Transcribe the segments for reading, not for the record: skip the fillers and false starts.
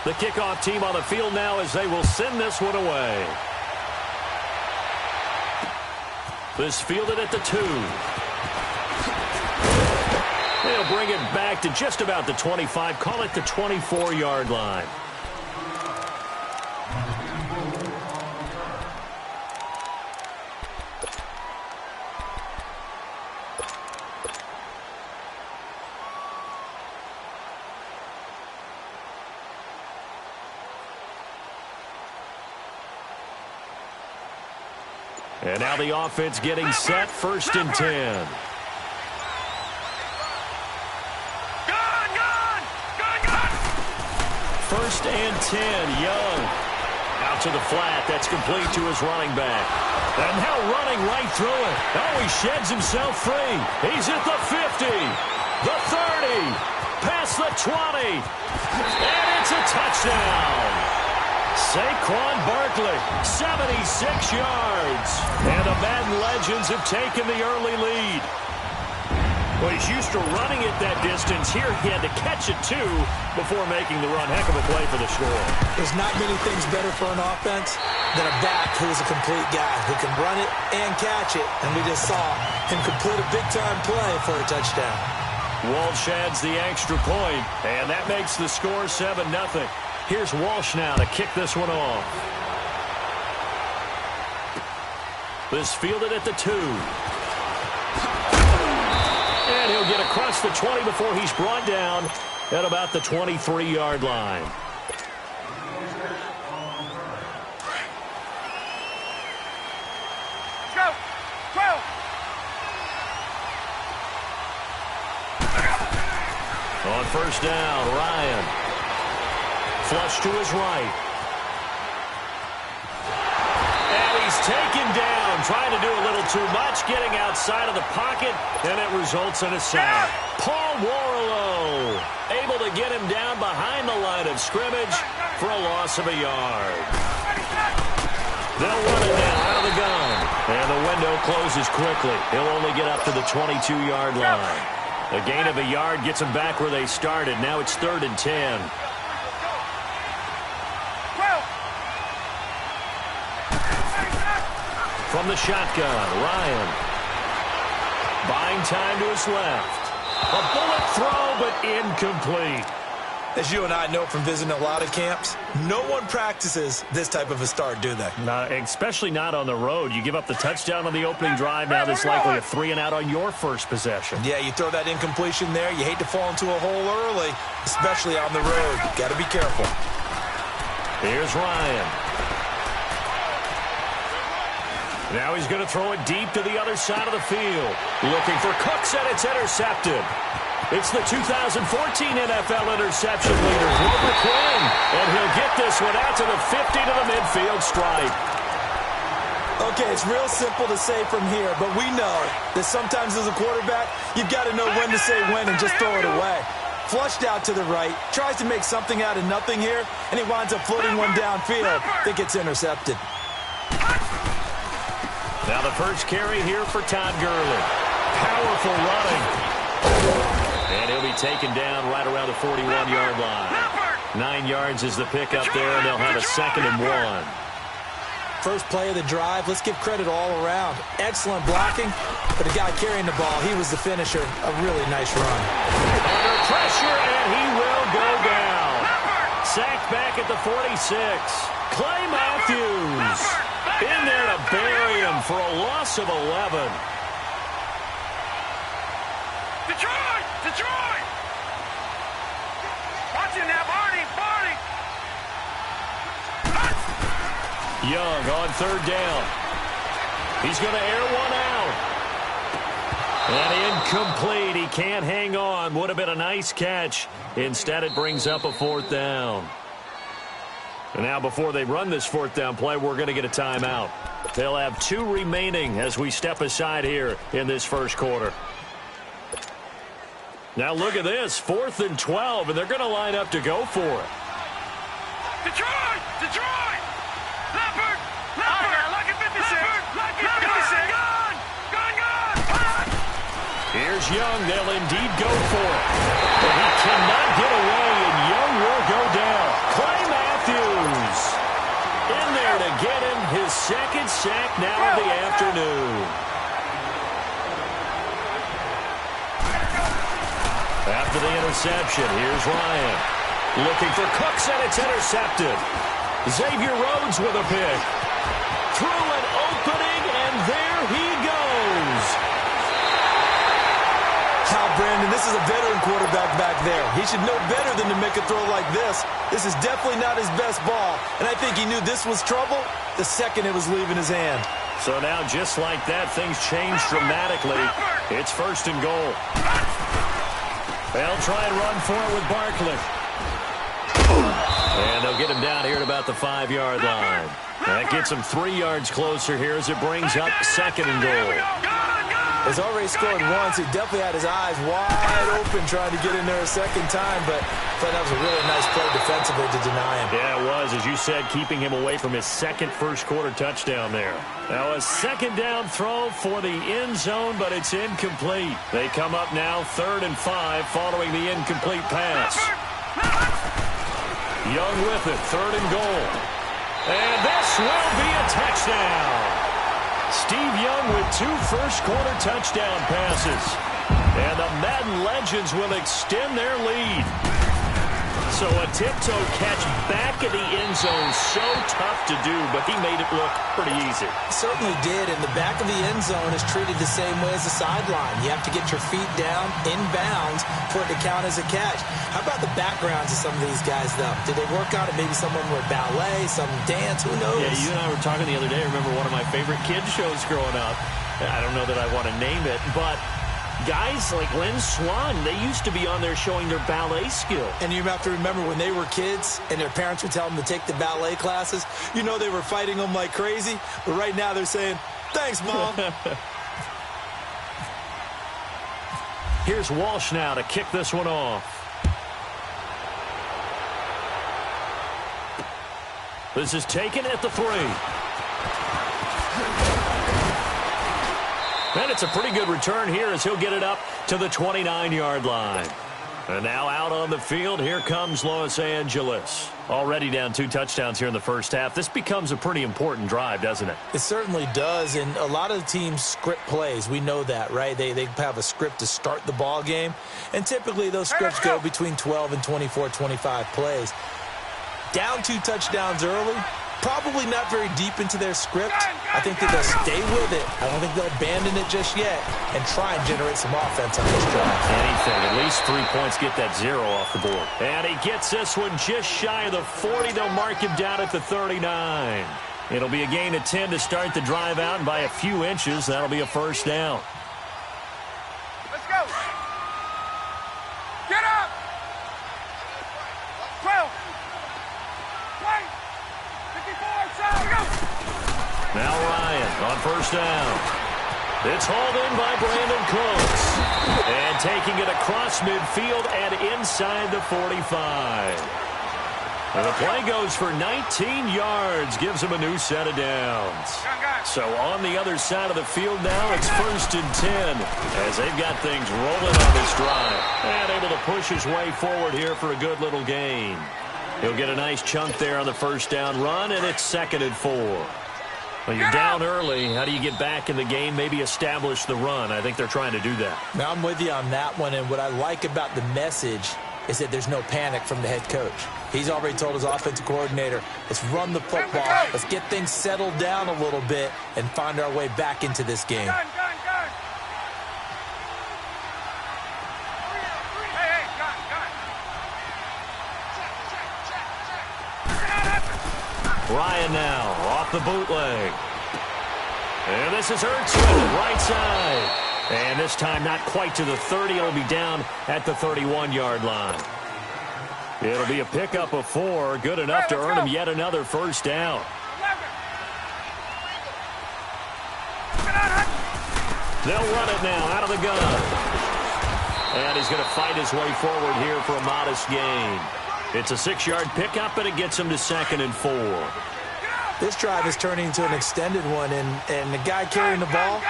The kickoff team on the field now as they will send this one away. This fielded at the 2. They'll bring it back to just about the 25. Call it the 24-yard line. And now the offense getting set, 1st and 10. First and 10, Young. Out to the flat. That's complete to his running back. And now running right through it. Oh, he sheds himself free. He's at the 50, the 30, past the 20. And it's a touchdown. Saquon Barkley, 76 yards. And the Madden Legends have taken the early lead. Well, he's used to running it that distance. Here he had to catch it, too, before making the run. Heck of a play for the score. There's not many things better for an offense than a back who is a complete guy who can run it and catch it. And we just saw him complete a big-time play for a touchdown. Walsh adds the extra point, and that makes the score 7-0. Here's Walsh now to kick this one off. This fielded at the 2. And he'll get across the 20 before he's brought down at about the 23-yard line. Go! On 1st down, Ryan. Flush to his right. And he's taken down, trying to do a little too much, getting outside of the pocket, and it results in a sack. Paul Warlow able to get him down behind the line of scrimmage for a loss of a yard. They'll run it now out of the gun. And the window closes quickly. He'll only get up to the 22-yard line. A gain of a yard gets them back where they started. Now it's 3rd and 10. From the shotgun, Ryan. Buying time to his left. A bullet throw, but incomplete. As you and I know from visiting a lot of camps, no one practices this type of a start, do they? Especially not on the road. You give up the touchdown on the opening drive. Now there's likely a 3-and-out on your first possession. Yeah, you throw that incompletion there. You hate to fall into a hole early, especially on the road. Got to be careful. Here's Ryan. Now he's going to throw it deep to the other side of the field. Looking for Cooks, and it's intercepted. It's the 2014 NFL interception leader, Robert Quinn. And he'll get this one out to the 50 to the midfield stripe. Okay, it's real simple to say from here, but we know that sometimes as a quarterback, you've got to know when to say when and just throw it away. Flushed out to the right, tries to make something out of nothing here, and he winds up floating one downfield that gets intercepted. Now the first carry here for Todd Gurley. Powerful running. And he'll be taken down right around the 41-yard line. 9 yards is the pickup there, and they'll have a 2nd and 1. First play of the drive, let's give credit all around. Excellent blocking, but the guy carrying the ball, he was the finisher. A really nice run. Under pressure, and he will go down. Sacked back at the 46. Clay Matthews in there to bury him for a loss of 11. Detroit! Watch it now, Barney! Young on 3rd down. He's going to air one out. And incomplete. He can't hang on. Would have been a nice catch. Instead, it brings up a 4th down. And now before they run this 4th down play, we're going to get a timeout. They'll have 2 remaining as we step aside here in this first quarter. Now look at this, 4th and 12, and they're going to line up to go for it. Detroit! Leopard! Like a 56! Gun! Here's Young. They'll indeed go for it. But he cannot get away, and Young will go down. Clay reception. Here's Ryan. Looking for Cooks, and it's intercepted. Xavier Rhodes with a pick. Through an opening, and there he goes. Now, Brandon, this is a veteran quarterback back there. He should know better than to make a throw like this. This is definitely not his best ball, and I think he knew this was trouble the second it was leaving his hand. So now, just like that, things change dramatically. It's 1st and goal. They'll try and run for it with Barkley. And they'll get him down here at about the 5-yard line. That gets him 3 yards closer here as it brings up 2nd and goal. He's already scored once. He definitely had his eyes wide open trying to get in there a second time, but I thought that was a really nice play defensively to deny him. Yeah, it was, as you said, keeping him away from his second first-quarter touchdown there. Now a 2nd down throw for the end zone, but it's incomplete. They come up now 3rd and 5 following the incomplete pass. Young with it, 3rd and goal. And this will be a touchdown. Steve Young with 2 first-quarter touchdown passes. And the Madden Legends will extend their lead. So a tiptoe catch back in the end zone, so tough to do, but he made it look pretty easy. Certainly did, and the back of the end zone is treated the same way as the sideline. You have to get your feet down, inbounds, for it to count as a catch. How about the backgrounds of some of these guys, though? Did they work on it? Maybe some of them were ballet, some dance, who knows? Yeah, you and I were talking the other day. I remember one of my favorite kids shows growing up. I don't know that I want to name it, but guys like Lynn Swan, they used to be on there showing their ballet skill. And you have to remember when they were kids and their parents would tell them to take the ballet classes, you know they were fighting them like crazy. But right now they're saying, thanks, Mom. Here's Walsh now to kick this one off. This is taken at the 3. And it's a pretty good return here as he'll get it up to the 29-yard line. And now out on the field, here comes Los Angeles. Already down 2 touchdowns here in the first half. This becomes a pretty important drive, doesn't it? It certainly does, and a lot of teams script plays. We know that, right? They have a script to start the ball game, and typically those scripts go between 12 and 24, 25 plays. Down 2 touchdowns early, probably not very deep into their script. I think that they'll stay with it. I don't think they'll abandon it just yet and try and generate some offense on this drive. Anything. At least 3 points, get that 0 off the board. And he gets this one just shy of the 40. They'll mark him down at the 39. It'll be a gain of 10 to start the drive out, and by a few inches, that'll be a first down. Let's go. Get up. 12. Wait. 54. Shot. Go. Now Ryan on first down. It's hauled in by Brandon Cooks. And taking it across midfield and inside the 45. And the play goes for 19 yards, gives him a new set of downs. So on the other side of the field now, it's 1st and 10 as they've got things rolling on this drive. And able to push his way forward here for a good little gain. He'll get a nice chunk there on the first down run, and it's 2nd and 4. Well, you're down early. How do you get back in the game, maybe establish the run? I think they're trying to do that. Now, I'm with you on that one, and what I like about the message is that there's no panic from the head coach. He's already told his offensive coordinator, let's run the football, let's get things settled down a little bit and find our way back into this game. Gun. Hey, gun. Ryan now off the bootleg. And this is Ertz with it, right side. And this time not quite to the 30. It'll be down at the 31-yard line. It'll be a pickup of 4. Good enough to earn him yet another first down. They'll run it now out of the gun. And he's going to fight his way forward here for a modest gain. It's a 6-yard pickup, and it gets him to 2nd and 4. This drive is turning into an extended one, and the guy carrying the ball,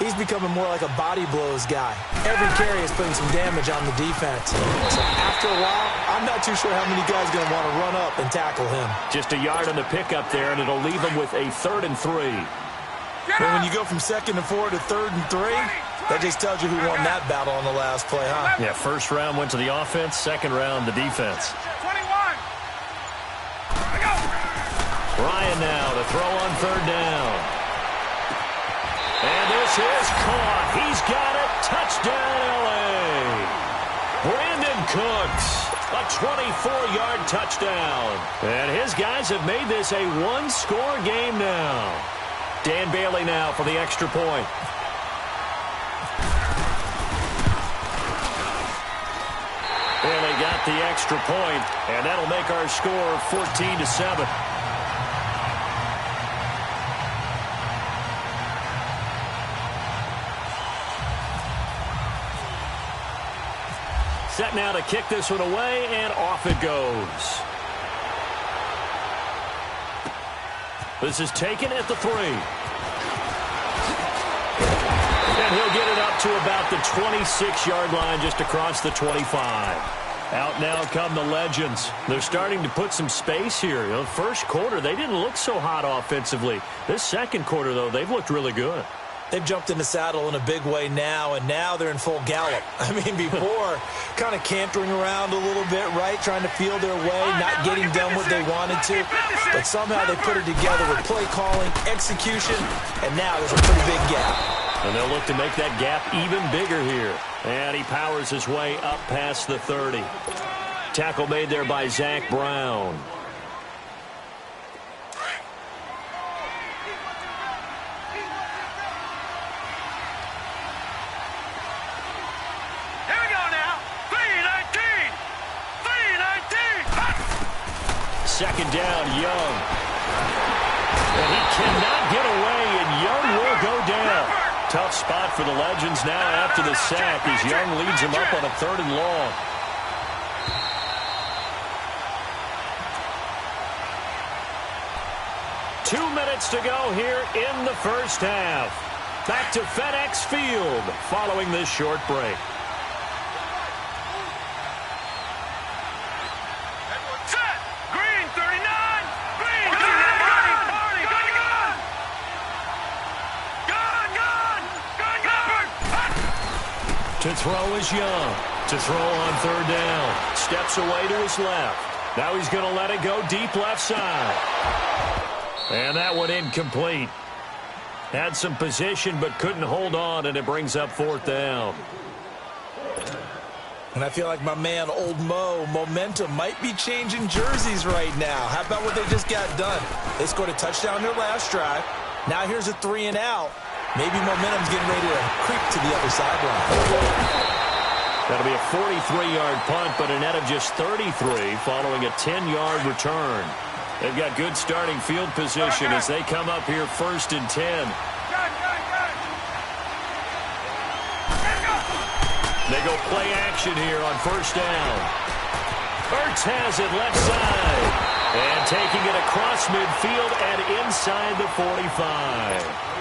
he's becoming more like a body blows guy. Every carry is putting some damage on the defense. So after a while, I'm not too sure how many guys are going to want to run up and tackle him. Just a yard on the pickup there, and it'll leave him with a 3rd and 3. But when you go from 2nd and 4 to 3rd and 3, That just tells you who won that battle on the last play, huh? Yeah, first round went to the offense, second round the defense. 21. Go. Ryan now to throw on third down. And this is caught. He's got it. Touchdown, L.A. Brandon Cooks, a 24-yard touchdown. And his guys have made this a one-score game now. Dan Bailey now for the extra point. Bailey got the extra point, and that'll make our score 14-7. Set now to kick this one away, and off it goes. This is taken at the 3. And he'll get it up to about the 26-yard line, just across the 25. Out now come the Legends. They're starting to put some space here. You know, first quarter, they didn't look so hot offensively. This second quarter, though, they've looked really good. They've jumped in the saddle in a big way now, and now they're in full gallop. I mean, before, kind of cantering around a little bit, right, trying to feel their way, not getting done what they wanted to. But somehow they put it together with play calling, execution, and now there's a pretty big gap. And they'll look to make that gap even bigger here. And he powers his way up past the 30. Tackle made there by Zach Brown. Second down, Young. And he cannot get away, and Young will go down. Tough spot for the Legends now after the sack as Young leads him up on a 3rd and long. Two minutes to go here in the first half. Back to FedEx Field following this short break. To throw is Young. To throw on 3rd down. Steps away to his left. Now he's going to let it go deep left side. And that one incomplete. Had some position but couldn't hold on, and it brings up 4th down. And I feel like my man, Old Mo, momentum might be changing jerseys right now. How about what they just got done? They scored a touchdown their last drive. Now here's a 3 and out. Maybe momentum's getting ready to creep to the other sideline. That'll be a 43-yard punt, but a net of just 33 following a 10-yard return. They've got good starting field position as they come up here 1st and 10. They go play action here on 1st down. Ertz has it left side. And taking it across midfield and inside the 45.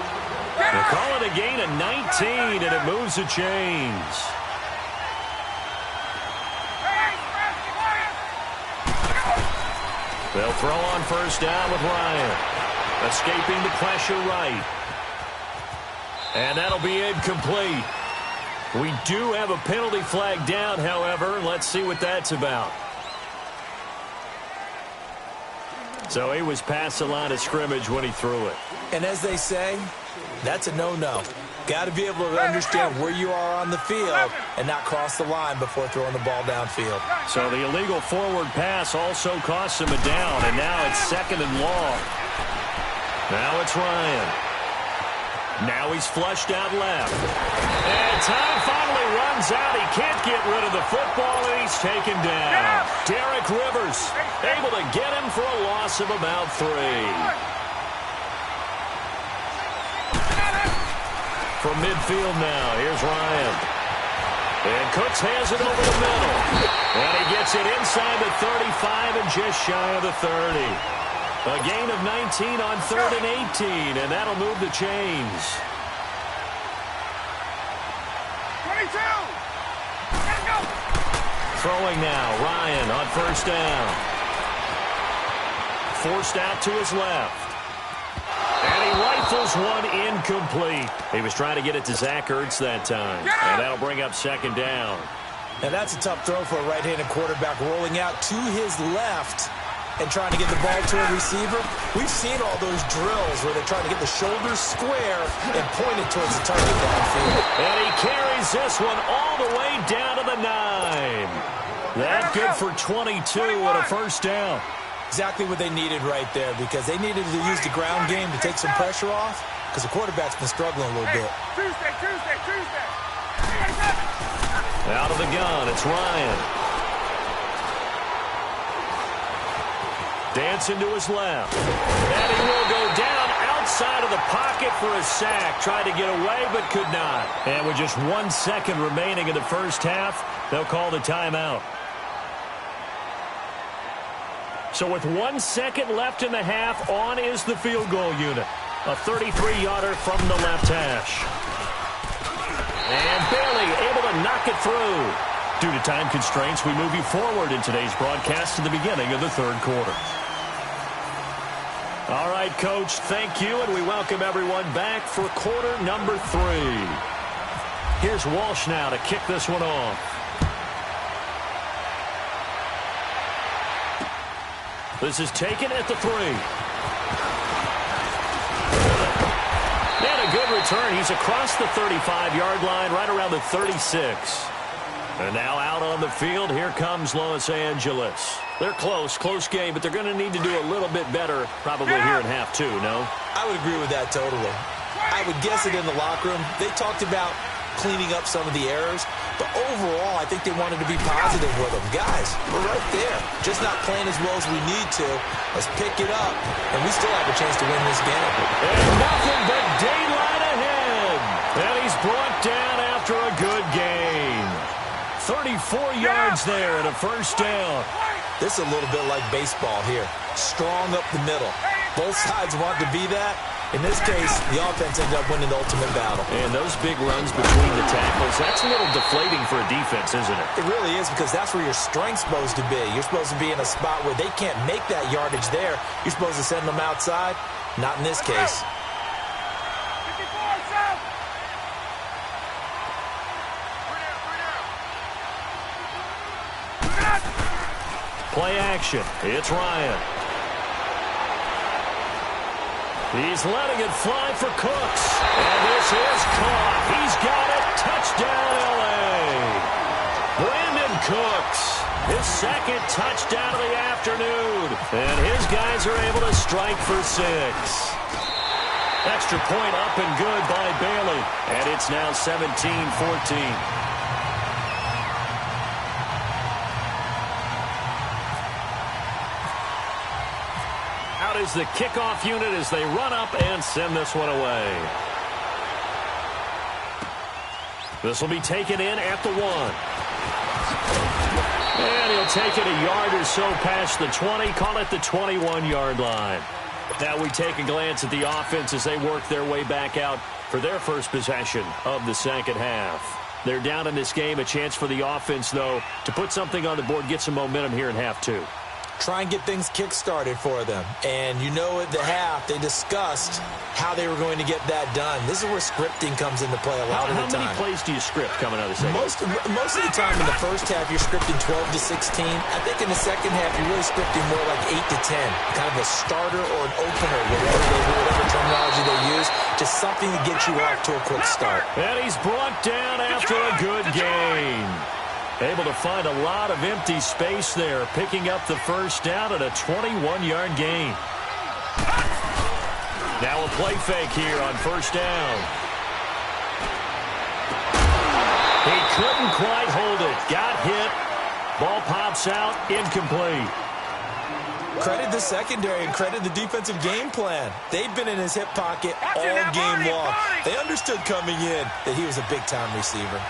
They call it a gain of 19, and it moves the chains. They'll throw on 1st down with Ryan. Escaping the pressure right. And that'll be incomplete. We do have a penalty flag down, however. Let's see what that's about. So he was past the line of scrimmage when he threw it. And as they say, that's a no-no. Got to be able to understand where you are on the field and not cross the line before throwing the ball downfield. So the illegal forward pass also costs him a down, and now it's 2nd and long. Now it's Ryan. Now he's flushed out left. And time finally runs out. He can't get rid of the football, and he's taken down. Derek Rivers able to get him for a loss of about 3. From midfield now, here's Ryan. And Cooks has it over the middle. And he gets it inside the 35 and just shy of the 30. A gain of 19 on 3rd and 18, and that'll move the chains. 22. Let's go. Throwing now, Ryan on 1st down. Forced out to his left. And he rifles one incomplete. He was trying to get it to Zach Ertz that time. And that'll bring up second down. And that's a tough throw for a right-handed quarterback, rolling out to his left and trying to get the ball to a receiver. We've seen all those drills where they're trying to get the shoulders square and point it towards the target downfield. And he carries this one all the way down to the 9. That good for 22 and a first down. Exactly what they needed right there, because they needed to use the ground game to take some pressure off, because the quarterback's been struggling a little bit. Tuesday. Out of the gun, it's Ryan. Dancing to his left. And he will go down outside of the pocket for a sack. Tried to get away, but could not. And with just 1 second remaining in the first half, they'll call the timeout. So with 1 second left in the half, on is the field goal unit. A 33-yarder from the left hash. And Bailey able to knock it through. Due to time constraints, we move you forward in today's broadcast to the beginning of the third quarter. All right, Coach, thank you, and we welcome everyone back for quarter number 3. Here's Walsh now to kick this one off. This is taken at the 3. And a good return. He's across the 35-yard line, right around the 36. And now out on the field, here comes Los Angeles. They're close game, but they're going to need to do a little bit better probably here in half 2, no? I would agree with that totally. I would guess it in the locker room. They talked about cleaning up some of the errors, but overall, I think they wanted to be positive with them. Guys, we're right there. Just not playing as well as we need to. Let's pick it up, and we still have a chance to win this game. And nothing but daylight ahead. And he's brought down after a good game. 34 yards there and a first down. This is a little bit like baseball here. Strong up the middle. Both sides want to be that. In this case, the offense ended up winning the ultimate battle. And those big runs between the tackles, that's a little deflating for a defense, isn't it? It really is, because that's where your strength's supposed to be. You're supposed to be in a spot where they can't make that yardage there. You're supposed to send them outside. Not in this case. Play action. It's Ryan. He's letting it fly for Cooks. And this is caught. He's got it. Touchdown, L.A. Brandon Cooks. His second touchdown of the afternoon. And his guys are able to strike for 6. Extra point up and good by Bailey. And it's now 17-14. Is the kickoff unit as they run up and send this one away. This will be taken in at the 1. And he'll take it a yard or so past the 20, call it the 21-yard line. Now we take a glance at the offense as they work their way back out for their first possession of the second half. They're down in this game, a chance for the offense, though, to put something on the board, get some momentum here in half 2. Try and get things kick-started for them. And you know at the half, they discussed how they were going to get that done. This is where scripting comes into play a lot of the time. How many plays do you script coming out of the second? Most of the time in the first half, you're scripting 12 to 16. I think in the second half, you're really scripting more like 8 to 10. Kind of a starter or an opener, whatever terminology they use. Just something to get you off to a quick start. And he's brought down after a good game. Able to find a lot of empty space there, picking up the first down at a 21-yard gain. Now a play fake here on first down. He couldn't quite hold it. Got hit. Ball pops out. Incomplete. Credit the secondary and credit the defensive game plan. They've been in his hip pocket all game long. They understood coming in that he was a big-time receiver.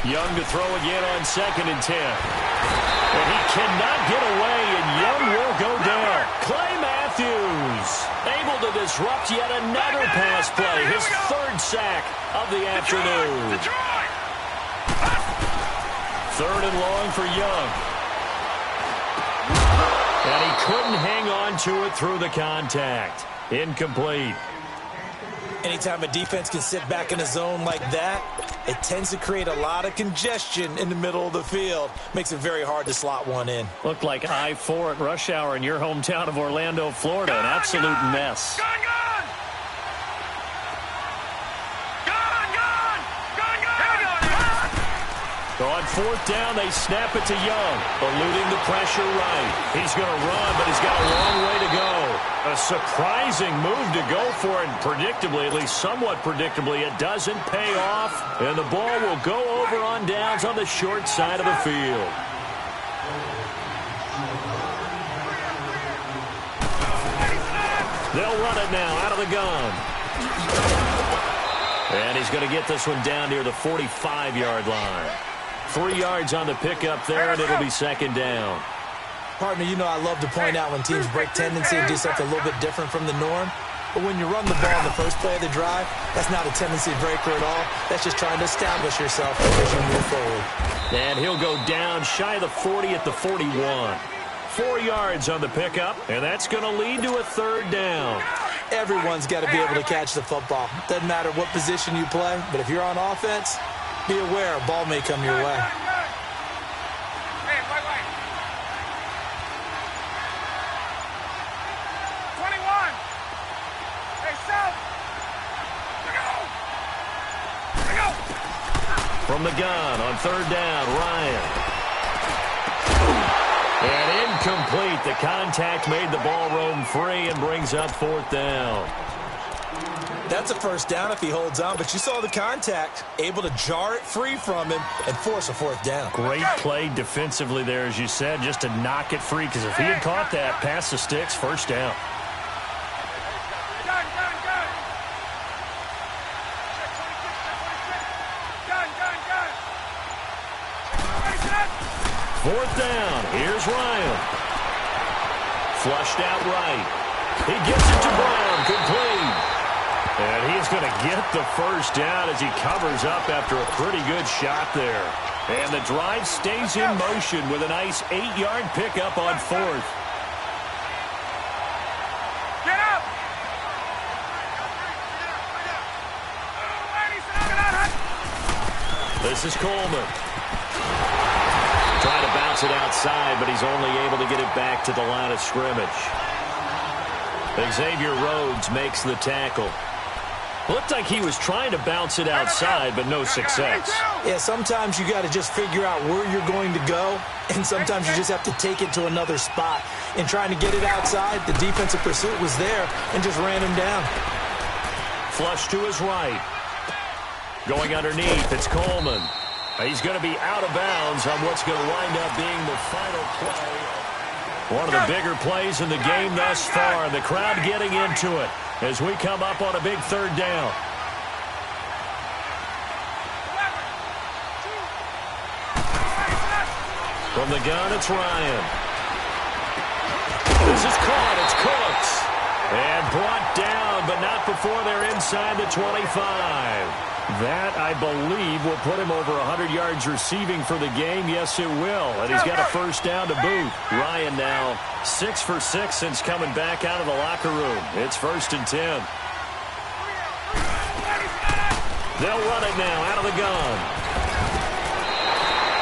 Young to throw again on 2nd and 10. And he cannot get away, and Young will go down. Clay Matthews able to disrupt yet another pass play. His 3rd sack of the afternoon. 3rd and long for Young. And he couldn't hang on to it through the contact. Incomplete. Anytime a defense can sit back in a zone like that, it tends to create a lot of congestion in the middle of the field. Makes it very hard to slot one in. Looked like I-4 at rush hour in your hometown of Orlando, Florida. An absolute mess. On fourth down, they snap it to Young, eluding the pressure right. He's going to run, but he's got a long way to go. A surprising move to go for it, and predictably, at least somewhat predictably, it doesn't pay off, and the ball will go over on downs on the short side of the field. They'll run it now out of the gun. And he's going to get this one down near the 45-yard line. 3 yards on the pickup there, and it'll be second down. Partner, you know I love to point out when teams break tendency and do something a little bit different from the norm. But when you run the ball in the first play of the drive, that's not a tendency breaker at all. That's just trying to establish yourself as you move forward. And he'll go down shy of the 40 at the 41. 4 yards on the pickup, and that's going to lead to a third down. Everyone's got to be able to catch the football. Doesn't matter what position you play, but if you're on offense, be aware a ball may come your way. Hey, wait. 21. Hey, South. Go. From the gun on third down, Ryan. And incomplete. The contact made the ball roam free and brings up fourth down. That's a first down if he holds on, but you saw the contact, able to jar it free from him and force a fourth down. Great play defensively there, as you said, just to knock it free, because if he had caught that, pass the sticks, first down. Gun. Fourth down, here's Ryan. Flushed out right. He gets it to Brown, complete. And he's going to get the first down as he covers up after a pretty good shot there. And the drive stays in motion with a nice 8-yard pickup on fourth. Get up. This is Coleman. Trying to bounce it outside, but he's only able to get it back to the line of scrimmage. Xavier Rhodes makes the tackle. Looked like he was trying to bounce it outside, but no success. Yeah, sometimes you got to just figure out where you're going to go, and sometimes you just have to take it to another spot. In trying to get it outside, the defensive pursuit was there and just ran him down. Flush to his right. Going underneath, it's Coleman. He's going to be out of bounds on what's going to wind up being the final play. One of the bigger plays in the game thus far. The crowd getting into it as we come up on a big third down. From the gun, it's Ryan. This is caught. It's Cooks. And brought down, but not before they're inside the 25. That, I believe, will put him over 100 yards receiving for the game. Yes, it will. And he's got a first down to boot. Ryan now 6 for 6 since coming back out of the locker room. It's 1st and 10. They'll run it now out of the gun.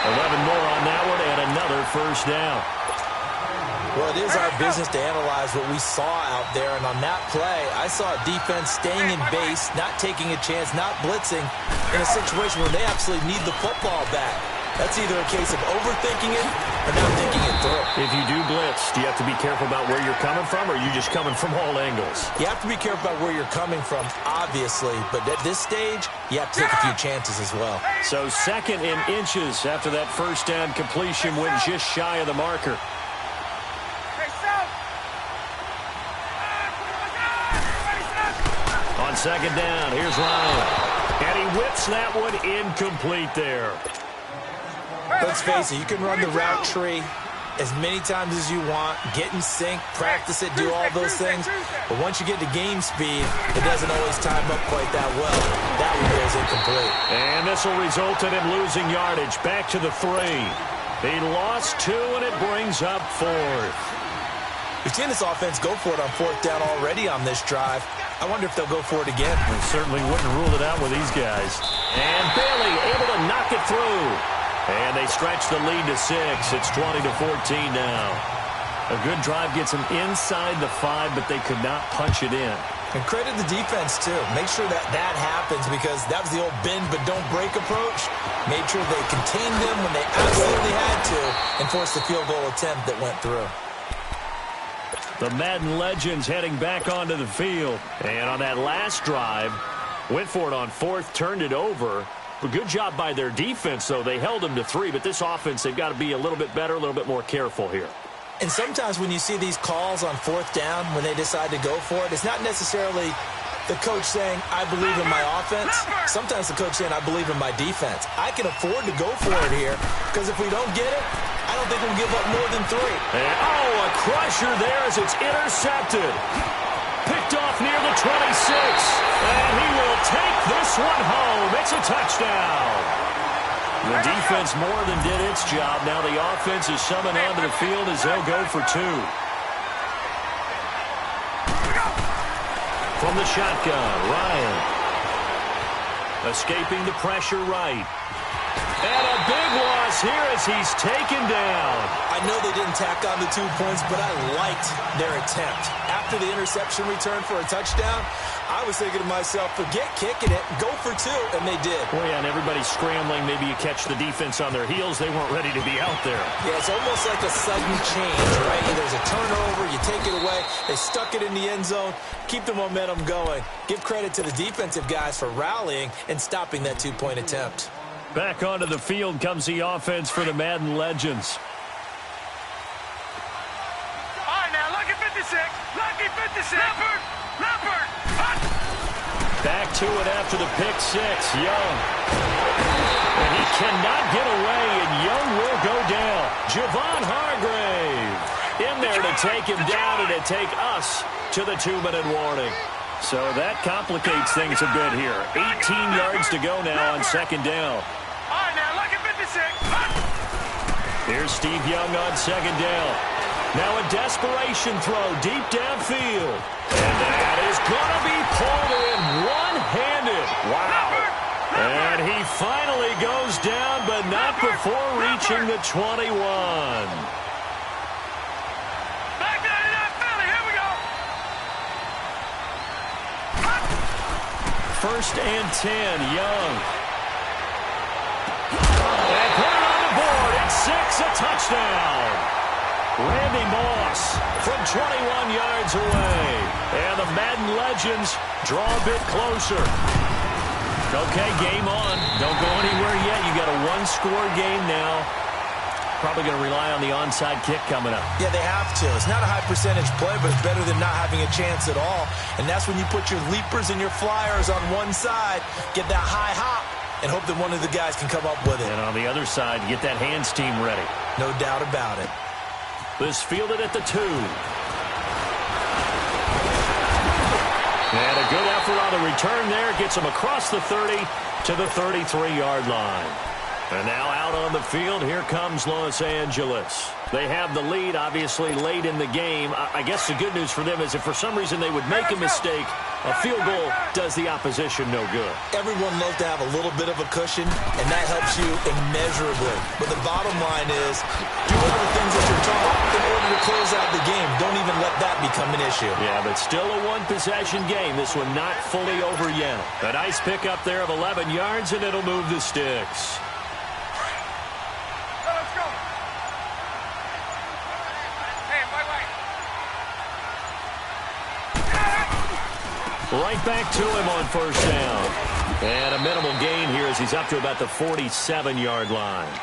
11 more on that one and another first down. Well, it is our business to analyze what we saw out there, and on that play, I saw a defense staying in base, not taking a chance, not blitzing, in a situation where they absolutely need the football back. That's either a case of overthinking it or not thinking it through. If you do blitz, do you have to be careful about where you're coming from, or are you just coming from all angles? You have to be careful about where you're coming from, obviously, but at this stage, you have to take a few chances as well. So 2nd and inches after that first down completion went just shy of the marker. On 2nd down, here's Ryan. And he whips that one incomplete there. Let's face it, you can run the route tree as many times as you want, get in sync, practice it, do all those things. But once you get to game speed, it doesn't always time up quite that well. That one goes incomplete. And this will result in him losing yardage back to the 3. He lost 2, and it brings up 4th. We've seen this offense go for it on fourth down already on this drive. I wonder if they'll go for it again. We certainly wouldn't rule it out with these guys. And Bailey able to knock it through. And they stretch the lead to 6. It's 20-14 now. A good drive gets them inside the 5, but they could not punch it in. And credit the defense, too. Make sure that that happens because that was the old bend but don't break approach. Made sure they contained them when they absolutely had to and forced the field goal attempt that went through. The Madden legends heading back onto the field. And on that last drive, went for it on fourth, turned it over. A good job by their defense, though. They held them to 3, but this offense, they've got to be a little bit better, a little bit more careful here. And sometimes when you see these calls on fourth down, when they decide to go for it, it's not necessarily the coach saying, I believe in my offense. Sometimes the coach saying, I believe in my defense. I can afford to go for it here because if we don't get it, I don't think we'll give up more than 3. And, a crusher there as it's intercepted. Picked off near the 26. And he will take this one home. It's a touchdown. The defense more than did its job. Now the offense is summoned onto the field as they'll go for 2. From the shotgun, Ryan. Escaping the pressure right. And a big loss here as he's taken down. I know they didn't tack on the 2 points, but I liked their attempt. After the interception return for a touchdown, I was thinking to myself, forget kicking it, go for 2, and they did. Well, yeah, and everybody's scrambling. Maybe you catch the defense on their heels. They weren't ready to be out there. Yeah, it's almost like a sudden change, right? There's a turnover, you take it away, they stuck it in the end zone, keep the momentum going. Give credit to the defensive guys for rallying and stopping that 2-point attempt. Back onto the field comes the offense for the Madden legends. All right, now, lucky 56. Lucky 56. Leopard. Back to it after the pick 6. Young. And he cannot get away, and Young will go down. Javon Hargrave in there to take him down and to take us to the 2-minute warning. So that complicates things a bit here. 18 yards to go now on second down. All right, now, lucky 56. Here's Steve Young on second down. Now a desperation throw deep downfield. And that is going to be pulled in one-handed. Wow. And he finally goes down, but not before reaching the 21. Back down to that Philly. Here we go. First and 10, Young. And put it on the board. It's 6, a touchdown. Randy Moss from 21 yards away. And the Madden legends draw a bit closer. Okay, game on. Don't go anywhere yet. You got a 1-score game now. Probably going to rely on the onside kick coming up. Yeah, they have to. It's not a high percentage play, but it's better than not having a chance at all. And that's when you put your leapers and your flyers on one side, get that high hop, and hope that one of the guys can come up with it. And on the other side, get that hands team ready. No doubt about it. This fielded at the 2. And a good effort on the return there. Gets him across the 30 to the 33-yard line. And now out on the field, here comes Los Angeles. They have the lead, obviously, late in the game. I guess the good news for them is if for some reason they would make a mistake, a field goal does the opposition no good. Everyone loves to have a little bit of a cushion, and that helps you immeasurably. But the bottom line is, do all the things that you're taught in order to close out the game. Don't even let that become an issue. Yeah, but still a one-possession game. This one not fully over yet. A nice pickup there of 11 yards, and it'll move the sticks. Let's go. Hey, Right back to him on first down. And a minimal gain here as he's up to about the 47-yard line.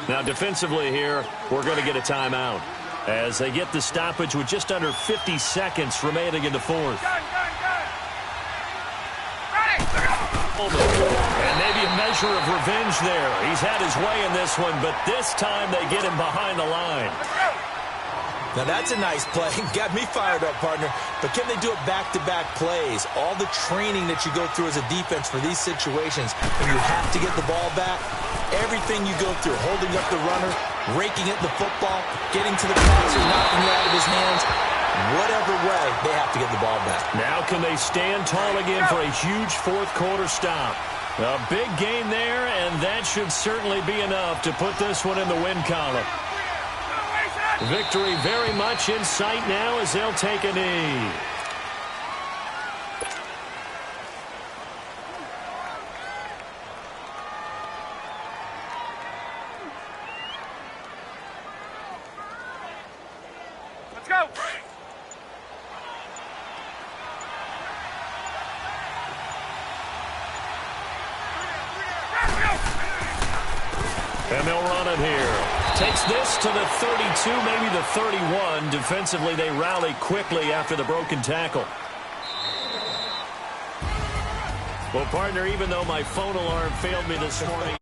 Now defensively here, we're going to get a timeout as they get the stoppage with just under 50 seconds remaining in the fourth. And maybe a measure of revenge there. He's had his way in this one, but this time they get him behind the line. Now that's a nice play. Got me fired up, partner. But can they do it back-to-back plays? All the training that you go through as a defense for these situations, when you have to get the ball back, Everything you go through, holding up the runner, raking at the football, getting to the passer, knocking it out of his hands. Whatever way, they have to get the ball back. Now can they stand tall again for a huge fourth-quarter stop? A big gain there, and that should certainly be enough to put this one in the win column. Victory very much in sight now as they'll take a knee. Let's go. And they'll run it here. Takes this to the 32, maybe the 31. Defensively, they rally quickly after the broken tackle. Well, partner, even though my phone alarm failed me this morning,